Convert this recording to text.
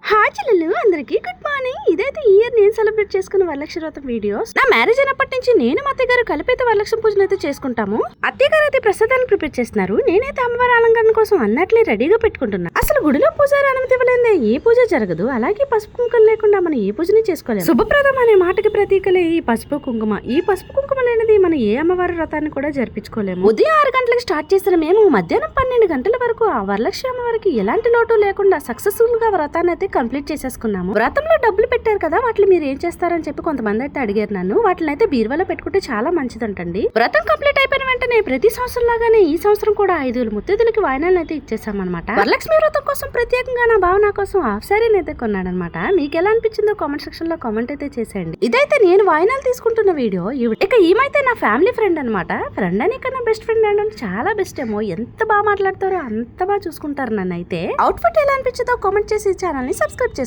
Hi చెల్లెలు అందరికి good morning. ఇదైతే ఈ ఇయర్ నేను సెలబ్రేట్ చేసుకున్న వరలక్ష్మి వ్రతం వీడియోస్. నా మ్యారేజ్ అయినప్పటి నుంచి నేను మా అత్తయ్య గారు కలిపైతే వరలక్ష్మి పూజను అయితే చేసుకుంటాము. అత్తయ్య గారు అయితే ప్రసాదాన్ని ప్రిపేర్ చేస్తున్నారు. నేనైతే అమ్మవారి అలంకరణ కోసం అన్నట్లే రెడీగా పెట్టుకుంటున్నా. అసలు గుడిలో పూజారి అనుమతి ఇవ్వలేదే ఏ పూజ జరగదు. అలాగే పసుపు కుంకుమ లేకుండా మనం ఏ పూజని చేసుకోలేము. శుభప్రదం అనే మాటకి ప్రతీకలే ఈ పసుపు కుంకుమ. ఈ పసుపు కుంకుమ లేనిది మనం ఏ అమ్మవారి వ్రతాన్ని కూడా జరిపించుకోలేము. ఉదయం 6 గంటలకు స్టార్ట్ చేసిన మేము మధ్యాహ్నం 12 గంటల వరకు ఆ వరలక్ష్మి అమ్మవారికి ఎలాంటి లోటు లేకుండా సక్సెస్ఫుల్ గా వ్రతాన్ని అయితే కంప్లీట్ చేసేసుకున్నాము. వ్రతంలో డబ్బులు పెట్టారు కదా, వాటిని మీరు ఏం చేస్తారని చెప్పి కొంతమంది అయితే అడిగారు నన్ను. వాటిని అయితే బీరువాలో పెట్టుకుంటే చాలా మంచిదంటండి. వ్రతం కంప్లీట్ అయిపోయిన వెంటనే ప్రతి సంవత్సరం లాగానే ఈ సంవత్సరం కూడా 5 ముత్తైదులకి వాయినాలను అయితే ఇచ్చేసామన్నమాట. వరలక్ష్మి వ్రతం కోసం ప్రత్యేకంగా నా బావ నా కోసం హాఫ్ సారీని అయితే కొన్నాడనమాట. మీకు ఎలా అనిపించిందో కామెంట్ సెక్షన్ లో కామెంట్ అయితే చేసేయండి. ఇదైతే నేను వాయినాలు తీసుకుంటున్న వీడియో. ఇక ఈమైతే నా ఫ్యామిలీ ఫ్రెండ్ అనమాట. ఫ్రెండ్ అని కన్నా బెస్ట్ ఫ్రెండ్ అంటే చాలా బెస్ట్ ఏమో. ఎంత బాగా మాట్లాడతారో అంత బాగా చూసుకుంటారు నన్ను. అయితే అవుట్ఫిట్ ఎలా అనిపించిందో కామెంట్ చేసి ఛానల్ ని సబ్స్క్రైబ్ చేసుకోండి.